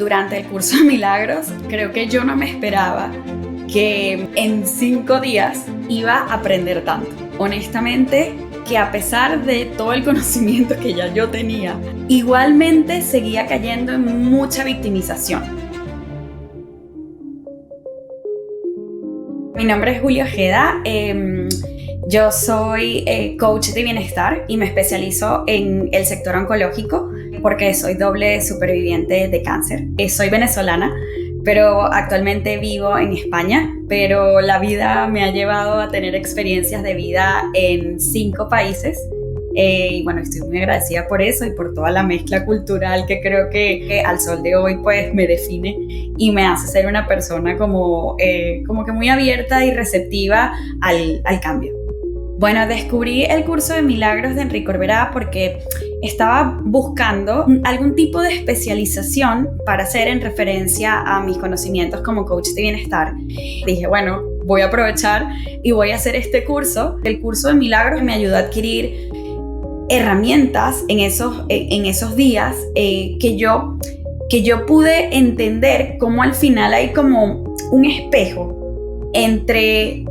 Durante el curso de milagros, creo que yo no me esperaba que en 5 días iba a aprender tanto. Honestamente, que a pesar de todo el conocimiento que ya yo tenía, igualmente seguía cayendo en mucha victimización. Mi nombre es Julia Ojeda. Yo soy coach de bienestar y me especializo en el sector oncológico porque soy doble superviviente de cáncer. Soy venezolana, pero actualmente vivo en España, pero la vida me ha llevado a tener experiencias de vida en 5 países. Y bueno, estoy muy agradecida por eso y por toda la mezcla cultural que creo que al sol de hoy pues me define y me hace ser una persona como que muy abierta y receptiva al cambio. Bueno, descubrí el curso de milagros de Enrique Corberá porque estaba buscando algún tipo de especialización para hacer en referencia a mis conocimientos como coach de bienestar. Dije, bueno, voy a aprovechar y voy a hacer este curso. El curso de milagros me ayudó a adquirir herramientas en esos días que yo pude entender cómo al final hay como un espejo entre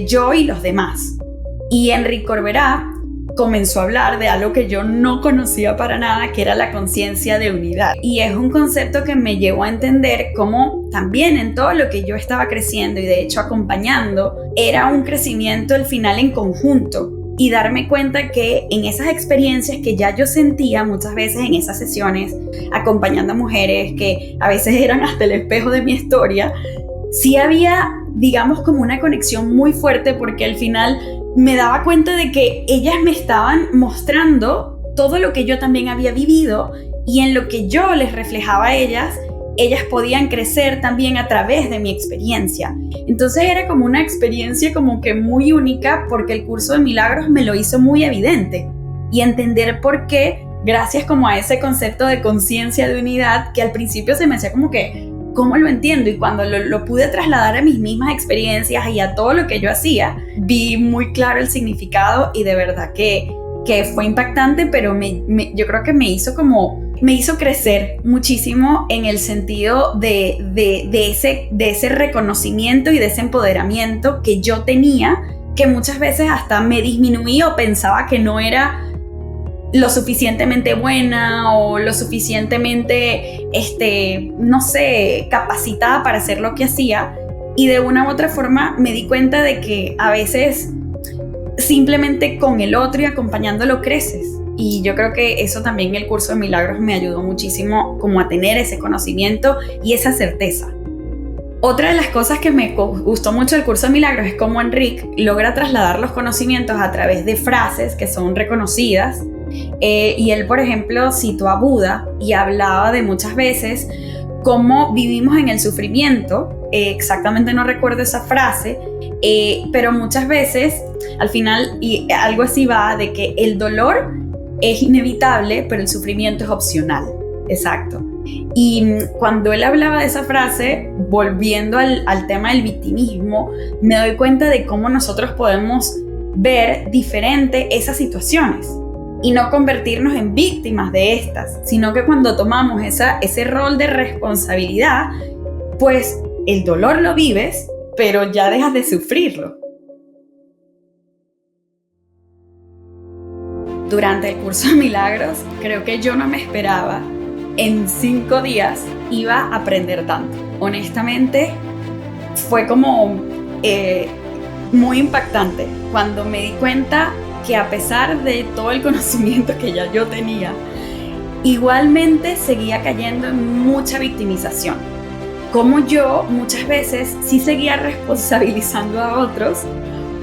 yo y los demás. Y Enrique Corberá comenzó a hablar de algo que yo no conocía para nada, que era la conciencia de unidad. Y es un concepto que me llevó a entender cómo también en todo lo que yo estaba creciendo y de hecho acompañando, era un crecimiento al final en conjunto. Y darme cuenta que en esas experiencias que ya yo sentía muchas veces en esas sesiones, acompañando a mujeres que a veces eran hasta el espejo de mi historia, sí había, digamos, como una conexión muy fuerte porque al final me daba cuenta de que ellas me estaban mostrando todo lo que yo también había vivido y en lo que yo les reflejaba a ellas podían crecer también a través de mi experiencia. Entonces era como una experiencia como que muy única porque el curso de milagros me lo hizo muy evidente y entender por qué, gracias como a ese concepto de conciencia de unidad que al principio se me hacía como que ¿cómo lo entiendo? Y cuando lo pude trasladar a mis mismas experiencias y a todo lo que yo hacía, vi muy claro el significado y de verdad que fue impactante, pero yo creo que me hizo crecer muchísimo en el sentido de ese reconocimiento y de ese empoderamiento que yo tenía, que muchas veces hasta me disminuía o pensaba que no era lo suficientemente buena o lo suficientemente, capacitada para hacer lo que hacía. Y de una u otra forma me di cuenta de que a veces simplemente con el otro y acompañándolo creces. Y yo creo que eso también el curso de milagros me ayudó muchísimo como a tener ese conocimiento y esa certeza. Otra de las cosas que me gustó mucho del curso de milagros es cómo Enrique logra trasladar los conocimientos a través de frases que son reconocidas. Y él, por ejemplo, citó a Buda y hablaba de muchas veces cómo vivimos en el sufrimiento. Exactamente no recuerdo esa frase, pero muchas veces al final, y algo así va, de que el dolor es inevitable, pero el sufrimiento es opcional. Exacto. Y cuando él hablaba de esa frase, volviendo al tema del victimismo, me doy cuenta de cómo nosotros podemos ver diferente esas situaciones y no convertirnos en víctimas de estas, sino que cuando tomamos ese rol de responsabilidad, pues el dolor lo vives, pero ya dejas de sufrirlo. Durante el curso de milagros, creo que yo no me esperaba en 5 días iba a aprender tanto. Honestamente, fue como muy impactante cuando me di cuenta que a pesar de todo el conocimiento que ya yo tenía, igualmente seguía cayendo en mucha victimización. Como yo muchas veces sí seguía responsabilizando a otros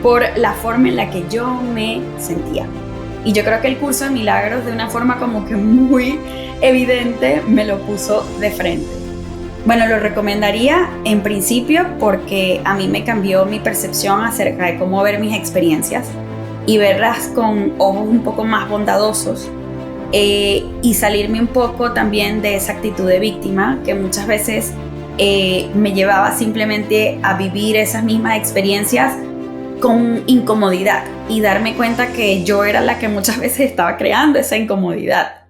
por la forma en la que yo me sentía. Y yo creo que el curso de milagros de una forma como que muy evidente me lo puso de frente. Bueno, lo recomendaría en principio porque a mí me cambió mi percepción acerca de cómo ver mis experiencias y verlas con ojos un poco más bondadosos y salirme un poco también de esa actitud de víctima que muchas veces me llevaba simplemente a vivir esas mismas experiencias con incomodidad y darme cuenta que yo era la que muchas veces estaba creando esa incomodidad.